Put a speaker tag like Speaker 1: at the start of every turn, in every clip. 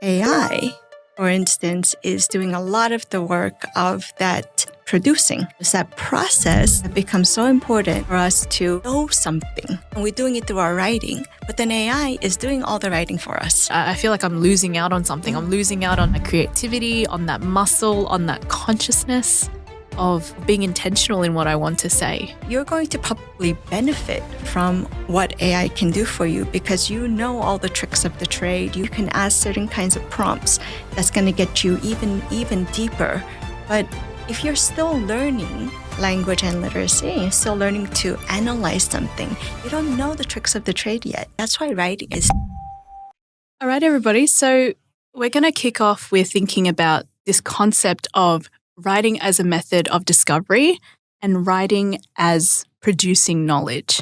Speaker 1: AI, for instance, is doing a lot of the work of that producing. It's that process that becomes so important for us to know something. And we're doing it through our writing, but then AI is doing all the writing for us.
Speaker 2: I feel like I'm losing out on something. I'm losing out on my creativity, on that muscle, on that consciousness of being intentional in what I want to say.
Speaker 1: You're going to probably benefit from what AI can do for you because you know all the tricks of the trade. You can ask certain kinds of prompts that's going to get you even deeper. But if you're still learning language and literacy, you're still learning to analyze something, you don't know the tricks of the trade yet. That's why writing is...
Speaker 2: All right, everybody. So we're going to kick off with thinking about this concept of writing as a method of discovery and writing as producing knowledge.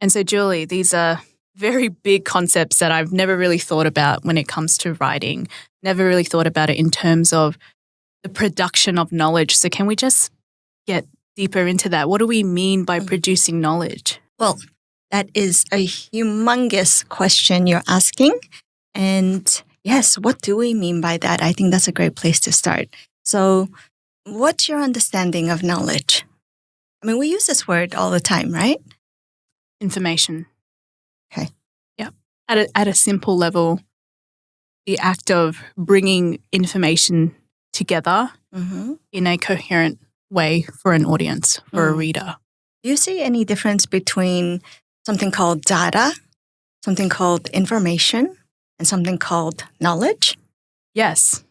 Speaker 2: And so, Julie, these are very big concepts that I've never really thought about when it comes to writing, never really thought about it in terms of the production of knowledge. So can we just get deeper into that? What do we mean by producing knowledge?
Speaker 1: Well, that is a humongous question you're asking. And yes, what do we mean by that? I think that's a great place to start. So what's your understanding of knowledge? I mean, we use this word all the time, right?
Speaker 2: Information.
Speaker 1: Okay.
Speaker 2: Yeah. At a simple level, the act of bringing information together in a coherent way for an audience, for a reader.
Speaker 1: Do you see any difference between something called data, something called information, and something called knowledge?
Speaker 2: Yes.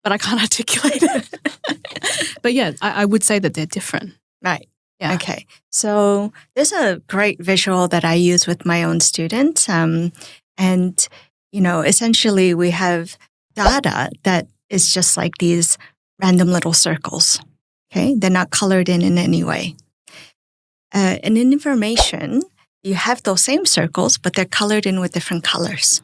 Speaker 2: But I can't articulate it. But yeah, I would say that they're different.
Speaker 1: Right.
Speaker 2: Yeah.
Speaker 1: Okay. So there's a great visual that I use with my own students. And, essentially we have data that is just like these random little circles. Okay. They're not colored in any way. And in information, you have those same circles, but they're colored in with different colors.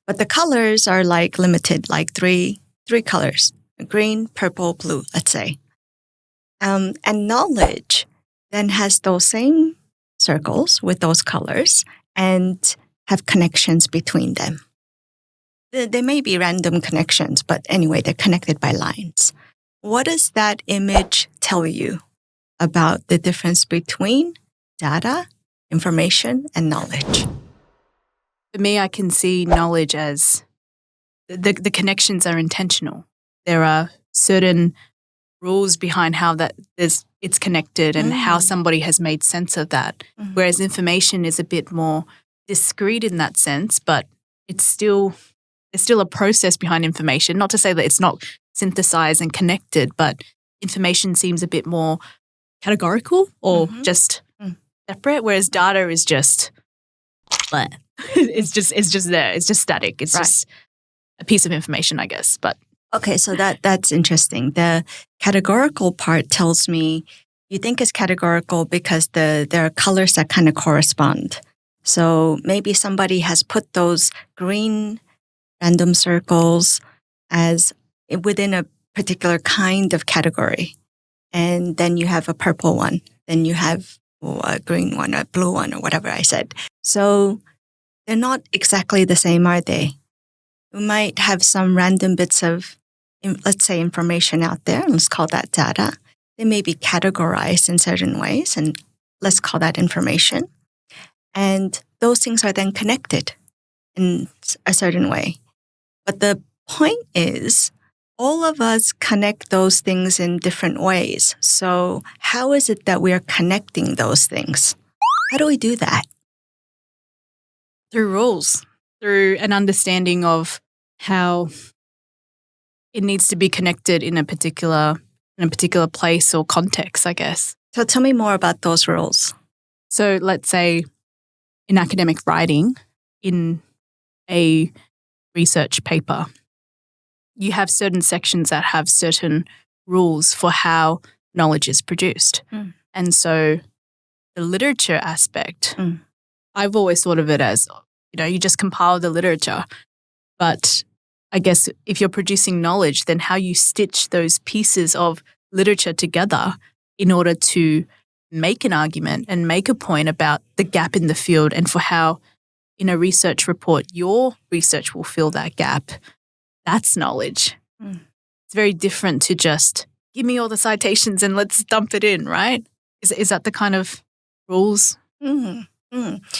Speaker 1: But the colors are like limited, like three colors, green, purple, blue, let's say. And knowledge then has those same circles with those colors and have connections between them. They may be random connections, but anyway, they're connected by lines. What does that image tell you about the difference between data, information, and knowledge?
Speaker 2: For me, I can see knowledge as the connections are intentional. There are certain rules behind how it's connected and how somebody has made sense of that. Whereas information is a bit more discrete in that sense, but there's still a process behind information. Not to say that it's not synthesized and connected, but information seems a bit more categorical or just separate. Whereas data is just it's just there. It's just static. It's just a piece of information, I guess. But
Speaker 1: okay, so that's interesting. The categorical part tells me you think it's categorical because there are colors that kind of correspond. So maybe somebody has put those green random circles as within a particular kind of category. And then you have a purple one. Then you have a green one, a blue one, or whatever I said. So they're not exactly the same, are they? We might have some random bits of, let's say, information out there. Let's call that data. They may be categorized in certain ways, and let's call that information. And those things are then connected in a certain way. But the point is, all of us connect those things in different ways. So how is it that we are connecting those things? How do we do that?
Speaker 2: through rules, through an understanding of how it needs to be connected in a particular place or context, I guess.
Speaker 1: So tell me more about those rules.
Speaker 2: So let's say in academic writing, in a research paper, you have certain sections that have certain rules for how knowledge is produced. And so the literature aspect, I've always thought of it as, you just compile the literature. But I guess if you're producing knowledge, then how you stitch those pieces of literature together in order to make an argument and make a point about the gap in the field and for how in a research report, your research will fill that gap. That's knowledge. It's very different to just give me all the citations and let's dump it in, right? Is that the kind of rules?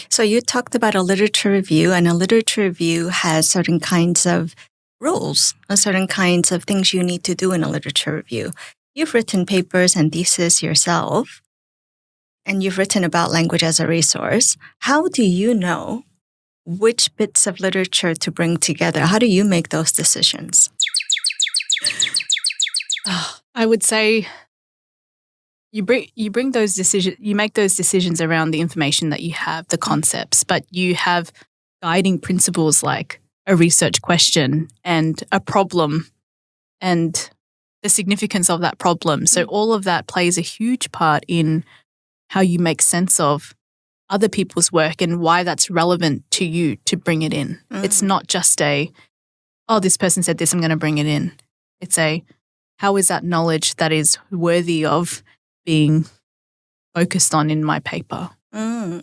Speaker 1: So you talked about a literature review, and a literature review has certain kinds of rules, certain kinds of things you need to do in a literature review. You've written papers and thesis yourself, and you've written about language as a resource. How do you know which bits of literature to bring together? How do you make those decisions?
Speaker 2: I would say you bring those decisions, you make those decisions around the information that you have, the concepts, but you have guiding principles like a research question and a problem and the significance of that problem. So all of that plays a huge part in how you make sense of other people's work and why that's relevant to you to bring it in. It's not just this person said this, I'm going to bring it in. It's how is that knowledge that is worthy of being focused on in my paper?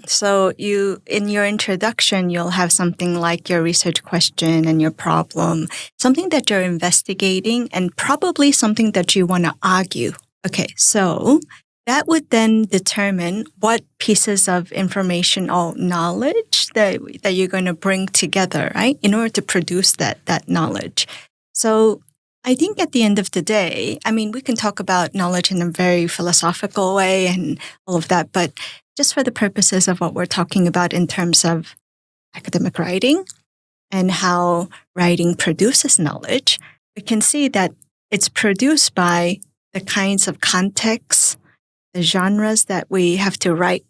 Speaker 1: So in your introduction, you'll have something like your research question and your problem, something that you're investigating and probably something that you want to argue. Okay, so that would then determine what pieces of information or knowledge that you're going to bring together, right, in order to produce that knowledge. So I think at the end of the day, I mean, we can talk about knowledge in a very philosophical way and all of that, but just for the purposes of what we're talking about in terms of academic writing and how writing produces knowledge, we can see that it's produced by the kinds of contexts, the genres that we have to write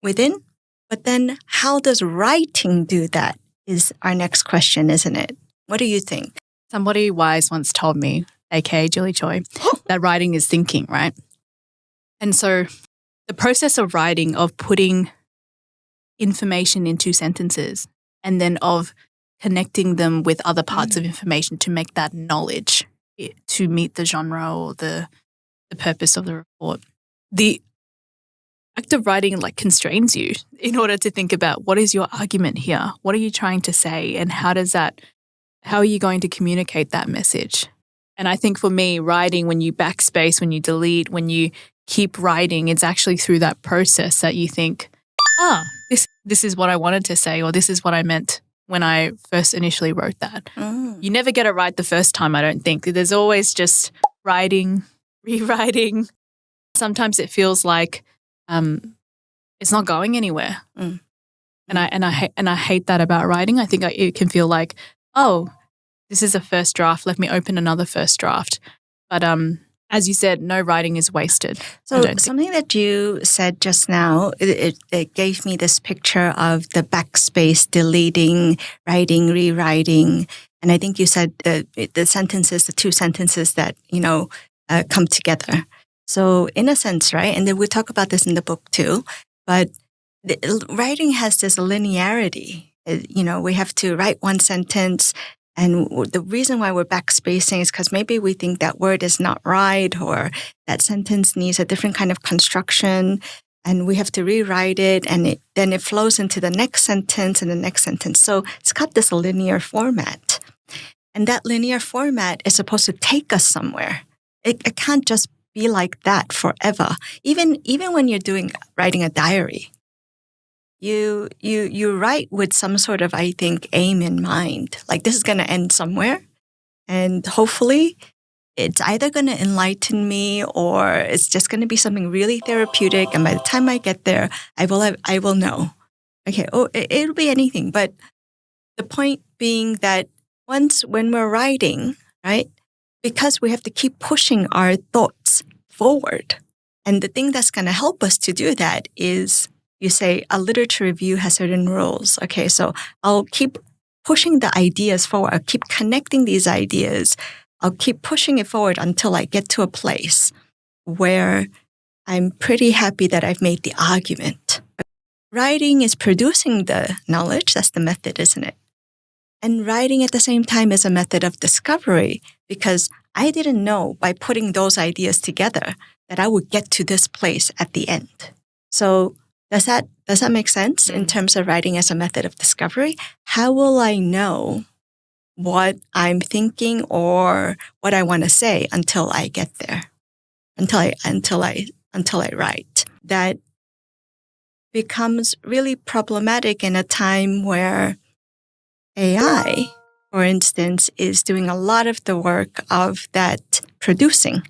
Speaker 1: within. But then how does writing do that is our next question, isn't it? What do you think?
Speaker 2: Somebody wise once told me, aka Julie Choi, that writing is thinking, right? And so the process of writing, of putting information into sentences and then of connecting them with other parts of information to make that knowledge to meet the genre or the purpose of the report. The act of writing constrains you in order to think about what is your argument here? What are you trying to say? And how are you going to communicate that message? And I think for me, writing, when you backspace, when you delete, when you keep writing, it's actually through that process that you think, this is what I wanted to say, or this is what I meant when I first initially wrote that. You never get it right the first time, I don't think. There's always just writing, rewriting. Sometimes it feels like it's not going anywhere. And I hate that about writing. I think it can feel like, this is a first draft. Let me open another first draft. But as you said, no writing is wasted.
Speaker 1: So something that you said just now, it gave me this picture of the backspace, deleting, writing, rewriting. And I think you said the sentences, the two sentences that, come together. So in a sense, right, and then we talk about this in the book too, but writing has this linearity. We have to write one sentence, and the reason why we're backspacing is because maybe we think that word is not right or that sentence needs a different kind of construction, and we have to rewrite it, and then it flows into the next sentence and the next sentence. So it's got this linear format, and that linear format is supposed to take us somewhere. It can't just be like that forever. Even when you're writing a diary. You write with some sort of, I think, aim in mind. Like, this is going to end somewhere. And hopefully it's either going to enlighten me or it's just going to be something really therapeutic. And by the time I get there, I will know. Okay, it'll be anything. But the point being that when we're writing, right, because we have to keep pushing our thoughts forward. And the thing that's going to help us to do that is, you say a literature review has certain rules. Okay, so I'll keep pushing the ideas forward. I'll keep connecting these ideas. I'll keep pushing it forward until I get to a place where I'm pretty happy that I've made the argument. Writing is producing the knowledge. That's the method, isn't it? And writing at the same time is a method of discovery, because I didn't know by putting those ideas together that I would get to this place at the end. So Does that make sense in terms of writing as a method of discovery? How will I know what I'm thinking or what I want to say until I get there? Until I write. That becomes really problematic in a time where AI, for instance, is doing a lot of the work of that producing.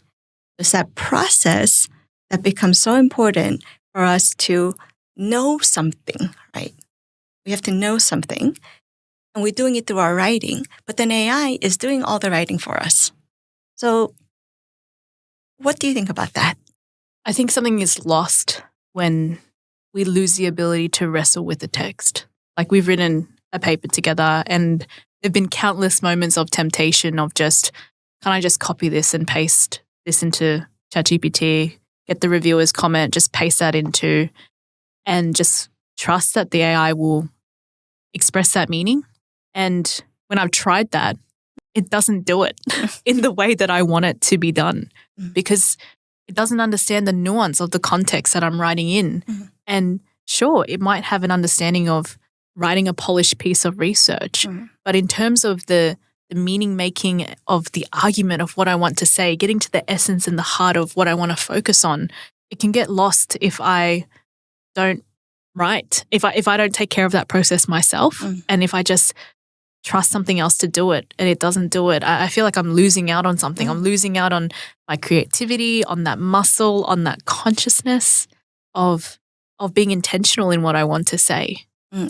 Speaker 1: It's that process that becomes so important for us to know something, right? We have to know something, and we're doing it through our writing, but then AI is doing all the writing for us. So what do you think about that?
Speaker 2: I think something is lost when we lose the ability to wrestle with the text. Like, we've written a paper together and there've been countless moments of temptation of just, can I just copy this and paste this into ChatGPT, get the reviewer's comment, just paste that into, and just trust that the AI will express that meaning. And when I've tried that, it doesn't do it in the way that I want it to be done, because it doesn't understand the nuance of the context that I'm writing in. And sure, it might have an understanding of writing a polished piece of research, but in terms of the meaning making of the argument of what I want to say, getting to the essence and the heart of what I want to focus on, it can get lost if I don't write, if I don't take care of that process myself, and if I just trust something else to do it and it doesn't do it, I feel like I'm losing out on something. I'm losing out on my creativity, on that muscle, on that consciousness of being intentional in what I want to say.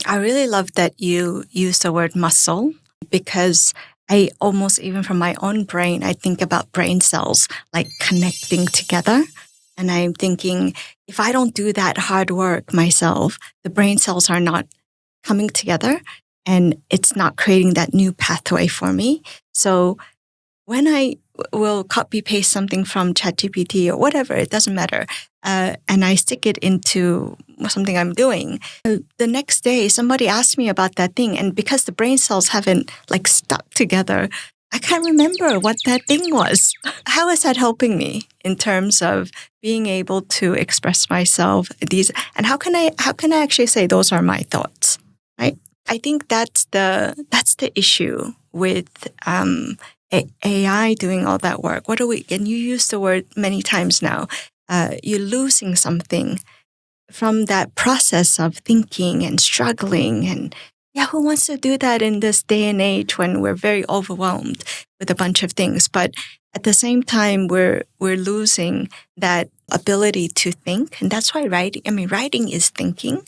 Speaker 1: I really love that you use the word muscle, because I almost, even from my own brain, I think about brain cells like connecting together. And I'm thinking, if I don't do that hard work myself, the brain cells are not coming together and it's not creating that new pathway for me. So when I will copy paste something from ChatGPT or whatever, it doesn't matter, and I stick it into something I'm doing, the next day somebody asked me about that thing, and because the brain cells haven't like stuck together, I can't remember what that thing was. How is that helping me in terms of being able to express myself? And how can I actually say those are my thoughts, right? I think that's the issue with AI doing all that work. And you use the word many times now, you're losing something from that process of thinking and struggling. And yeah, who wants to do that in this day and age when we're very overwhelmed with a bunch of things? But at the same time, we're losing that ability to think. And that's why writing is thinking.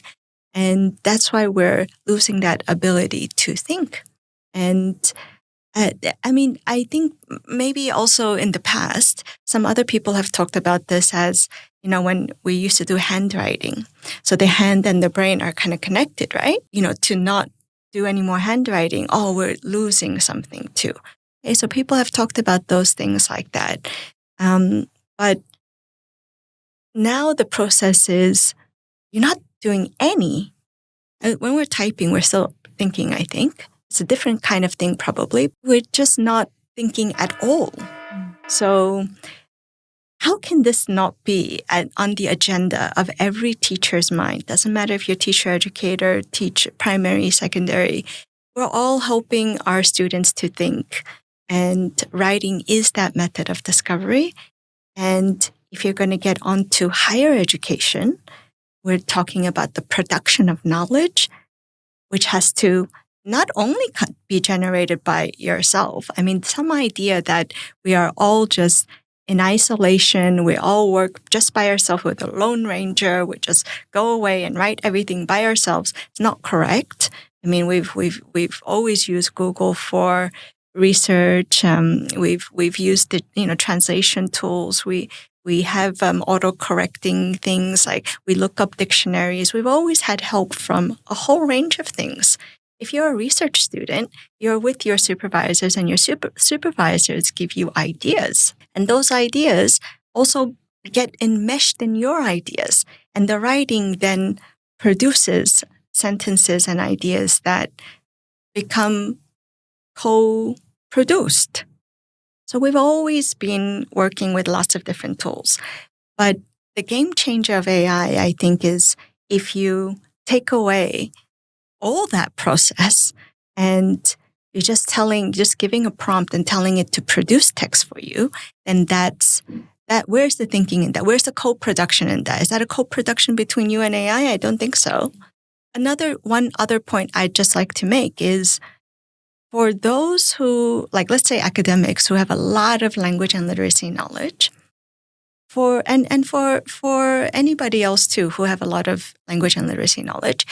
Speaker 1: And that's why we're losing that ability to think. And I think maybe also in the past, some other people have talked about this as, when we used to do handwriting. So the hand and the brain are kind of connected, right? To not do any more handwriting, we're losing something too. Okay, so people have talked about those things like that. But now the process is, you're not doing any. When we're typing, we're still thinking, I think. It's a different kind of thing, probably. We're just not thinking at all. So how can this not be on the agenda of every teacher's mind? Doesn't matter if you're teacher, educator, teach primary, secondary. We're all helping our students to think. And writing is that method of discovery. And if you're going to get onto higher education, we're talking about the production of knowledge, which has to not only be generated by yourself. Some idea that we are all just in isolation, we all work just by ourselves with a lone ranger, we just go away and write everything by ourselves. It's not correct. We've always used Google for research. We've used the translation tools. We have auto-correcting things, like we look up dictionaries. We've always had help from a whole range of things. If you're a research student, you're with your supervisors, and your supervisors give you ideas. And those ideas also get enmeshed in your ideas. And the writing then produces sentences and ideas that become co-produced. So we've always been working with lots of different tools. But the game changer of AI, I think, is if you take away all that process and you're just giving a prompt and telling it to produce text for you, then where's the thinking in that? Where's the co-production in that? Is that a co-production between you and AI? I don't think so. One other point I'd just like to make is for those who, like, let's say academics who have a lot of language and literacy knowledge, for anybody else too who have a lot of language and literacy knowledge,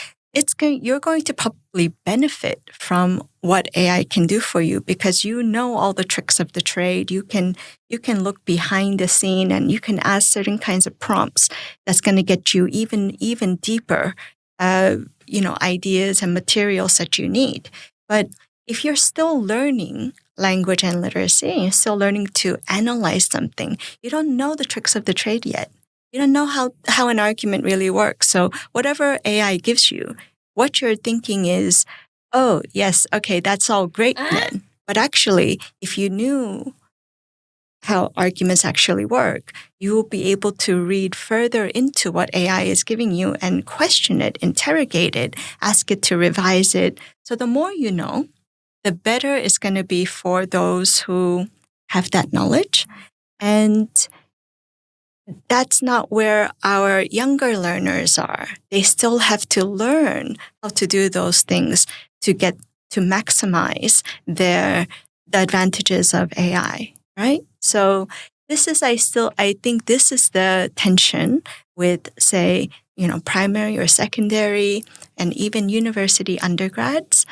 Speaker 1: you're going to probably benefit from what AI can do for you because you know all the tricks of the trade. You can look behind the scene and you can ask certain kinds of prompts that's going to get you even deeper, ideas and materials that you need. But if you're still learning language and literacy, you're still learning to analyze something, you don't know the tricks of the trade yet. You don't know how an argument really works. So whatever AI gives you, what you're thinking is, oh, yes, okay, that's all great then. But actually, if you knew how arguments actually work, you will be able to read further into what AI is giving you and question it, interrogate it, ask it to revise it. So the more you know, the better it's going to be for those who have that knowledge. And that's not where our younger learners are. They still have to learn how to do those things to maximize the advantages of AI, right? So I think this is the tension with, say, primary or secondary and even university undergrads,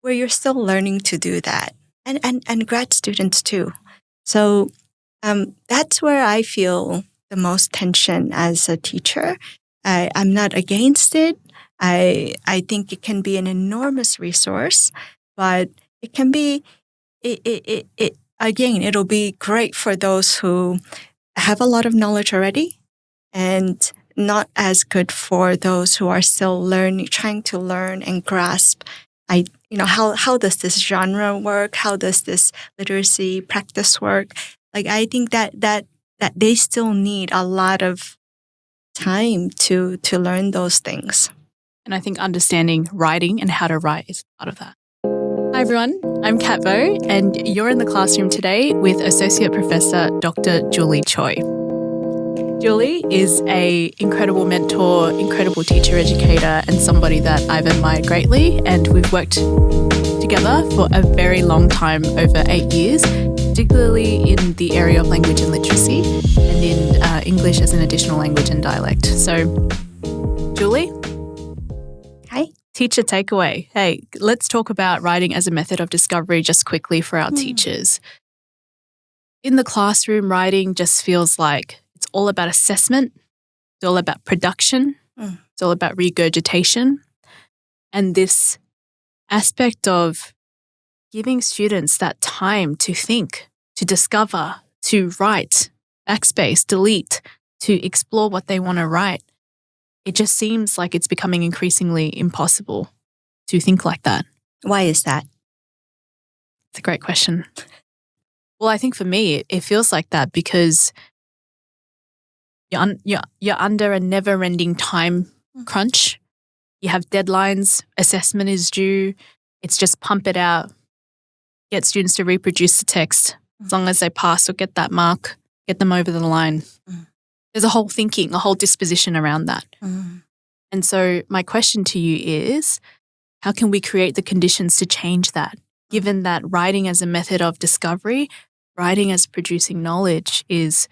Speaker 1: where you're still learning to do that, and grad students too. So that's where I feel the most tension as a teacher. I'm not against it. I think it can be an enormous resource, but it can be, it'll be great for those who have a lot of knowledge already and not as good for those who are still trying to learn and grasp. How does this genre work? How does this literacy practice work? Like, I think that they still need a lot of time to learn those things.
Speaker 2: And I think understanding writing and how to write is part of that. Hi everyone, I'm Kat Vo, and you're in the classroom today with Associate Professor Dr. Julie Choi. Julie is an incredible mentor, incredible teacher educator, and somebody that I've admired greatly, and we've worked together for a very long time, over 8 years, particularly in the area of language and literacy and in English as an additional language and dialect. So, Julie?
Speaker 1: Hi.
Speaker 2: Teacher takeaway. Hey, let's talk about writing as a method of discovery just quickly for our teachers. In the classroom, writing just feels like it's all about assessment, it's all about production, it's all about regurgitation. And this aspect of giving students that time to think, to discover, to write, backspace, delete, to explore what they want to write. It just seems like it's becoming increasingly impossible to think like that.
Speaker 1: Why is that?
Speaker 2: It's a great question. Well, I think for me, it feels like that because you're under a never-ending time crunch. You have deadlines, assessment is due. It's just pump it out, get students to reproduce the text. As long as they pass or get that mark, get them over the line. There's a whole thinking, a whole disposition around that. And so my question to you is, how can we create the conditions to change that, given that writing as a method of discovery, writing as producing knowledge is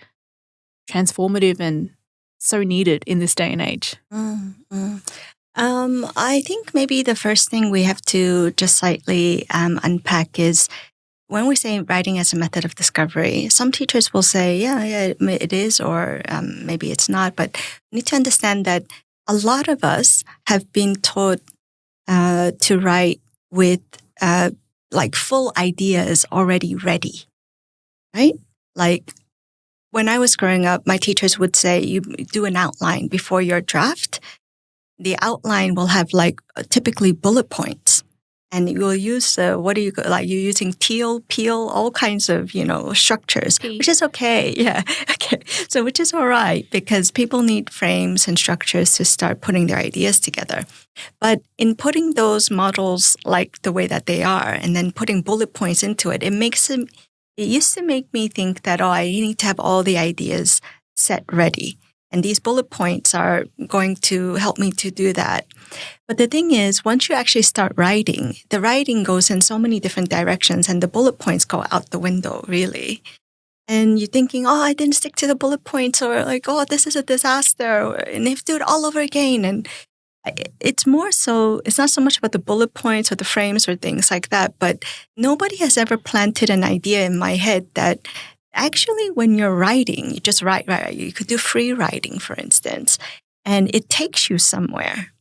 Speaker 2: transformative and so needed in this day and age?
Speaker 1: I think maybe the first thing we have to just slightly unpack is when we say writing as a method of discovery, some teachers will say, yeah, it is, or maybe it's not. But we need to understand that a lot of us have been taught to write with like full ideas already ready, right? Like when I was growing up, my teachers would say, you do an outline before your draft. The outline will have like typically bullet points. And you will use, you're using teal, peel, all kinds of, structures, which is okay. Yeah. Okay. So, which is all right because people need frames and structures to start putting their ideas together. But in putting those models like the way that they are and then putting bullet points into it, it used to make me think that, I need to have all the ideas set ready. And these bullet points are going to help me to do that. But the thing is, once you actually start writing, the writing goes in so many different directions and the bullet points go out the window, really. And you're thinking, I didn't stick to the bullet points, or like, this is a disaster, and they have to do it all over again. And it's more so, it's not so much about the bullet points or the frames or things like that, but nobody has ever planted an idea in my head that actually when you're writing, you just write. You could do free writing, for instance, and it takes you somewhere.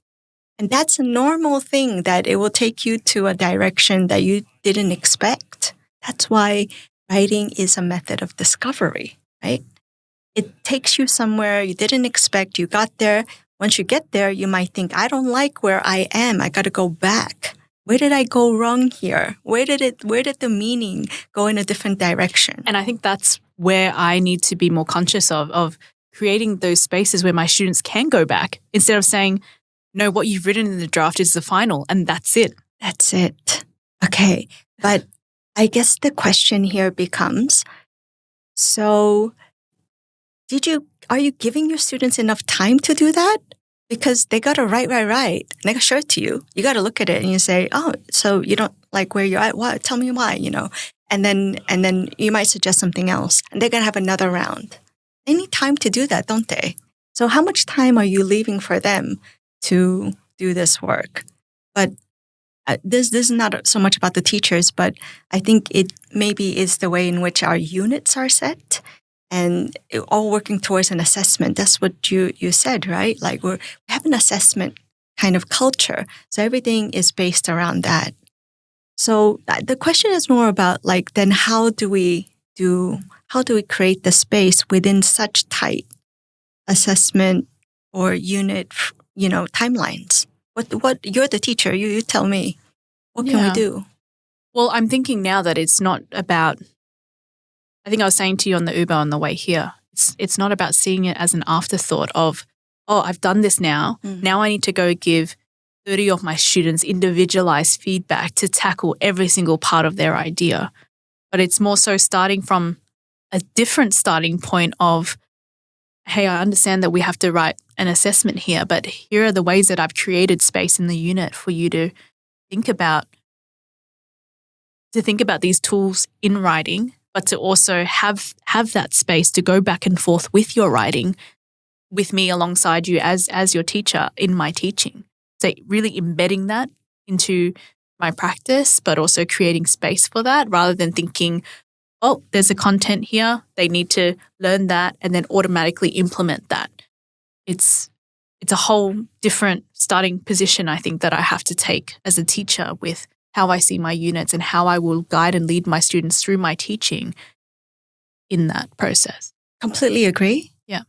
Speaker 1: And that's a normal thing, that it will take you to a direction that you didn't expect. That's why writing is a method of discovery, right? It takes you somewhere you didn't expect. You got there. Once you get there, you might think, I don't like where I am. I got to go back. Where did I go wrong here? Where did the meaning go in a different direction?
Speaker 2: And I think that's where I need to be more conscious of creating those spaces where my students can go back instead of saying, no, what you've written in the draft is the final and that's it.
Speaker 1: That's it. Okay. But I guess the question here becomes, so are you giving your students enough time to do that? Because they got to write. And they got to show it to you. You got to look at it and you say, so you don't like where you're at? What? Tell me why, And then you might suggest something else. And they're going to have another round. They need time to do that, don't they? So how much time are you leaving for them to do this work? But this is not so much about the teachers, but I think it maybe is the way in which our units are set. And all working towards an assessment. That's what you said, right? Like we have an assessment kind of culture. So everything is based around that. So the question is more about then how do we create the space within such tight assessment or unit, timelines? What you're the teacher, you tell me. What can we do?
Speaker 2: Well, I'm thinking now that it's not about, I think I was saying to you on the Uber on the way here, it's not about seeing it as an afterthought of, I've done this now. Now I need to go give 30 of my students individualized feedback to tackle every single part of their idea. But it's more so starting from a different starting point of, hey, I understand that we have to write an assessment here, but here are the ways that I've created space in the unit for you to think about these tools in writing, but to also have that space to go back and forth with your writing, with me alongside you as your teacher in my teaching. So really embedding that into my practice, but also creating space for that rather than thinking, there's a content here, they need to learn that and then automatically implement that. It's a whole different starting position, I think, that I have to take as a teacher with how I see my units and how I will guide and lead my students through my teaching in that process.
Speaker 1: Completely agree.
Speaker 2: Yeah.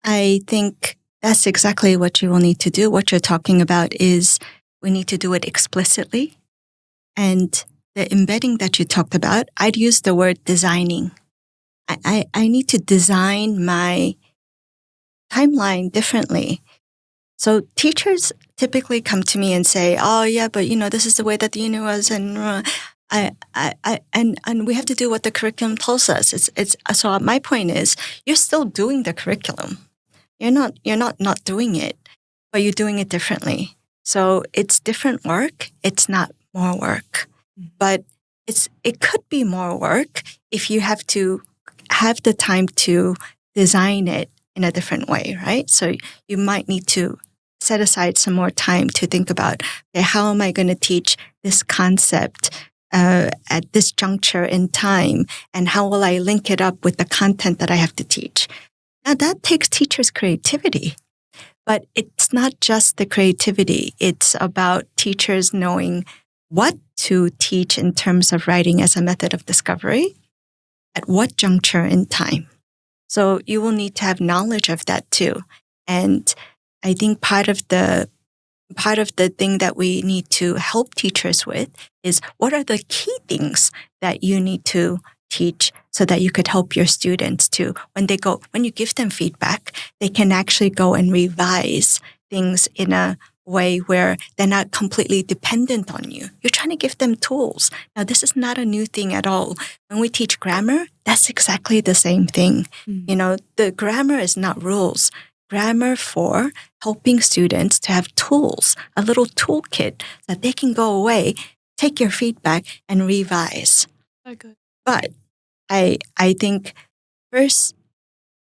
Speaker 1: I think that's exactly what you will need to do. What you're talking about is we need to do it explicitly. And the embedding that you talked about, I'd use the word designing. I need to design my timeline differently. So teachers typically come to me and say, but this is the way that the unit was, and and we have to do what the curriculum tells us. It's so my point is, you're still doing the curriculum. You're not doing it, but you're doing it differently. So it's different work. It's not more work, but it could be more work if you have to have the time to design it in a different way, right? So you might need to set aside some more time to think about, okay, how am I going to teach this concept at this juncture in time, and how will I link it up with the content that I have to teach? Now that takes teachers' creativity, but it's not just the creativity. It's about teachers knowing what to teach in terms of writing as a method of discovery, at what juncture in time. So you will need to have knowledge of that too. And I think part of the part of the thing that we need to help teachers with is what are the key things that you need to teach so that you could help your students to, when you give them feedback, they can actually go and revise things in a way where they're not completely dependent on you. You're trying to give them tools. Now, this is not a new thing at all. When we teach grammar, that's exactly the same thing. The grammar is not rules. Grammar for helping students to have tools, a little toolkit that they can go away, take your feedback, and revise.
Speaker 2: So good.
Speaker 1: But I think first,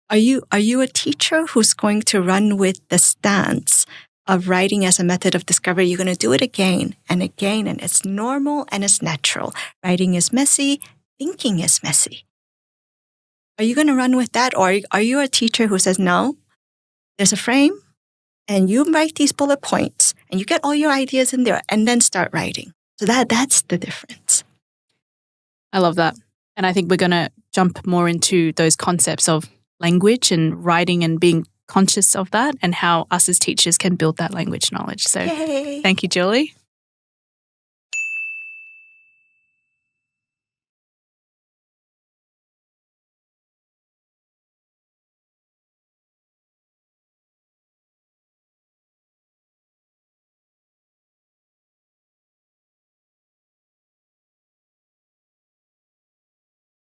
Speaker 1: are you a teacher who's going to run with the stance of writing as a method of discovery? You're going to do it again and again, and it's normal and it's natural. Writing is messy, thinking is messy. Are you going to run with that, or are you a teacher who says, no, there's a frame, and you write these bullet points, and you get all your ideas in there, and then start writing? So that's the difference.
Speaker 2: I love that. And I think we're going to jump more into those concepts of language and writing and being conscious of that and how us as teachers can build that language knowledge. So
Speaker 1: Yay.
Speaker 2: Thank you, Julie.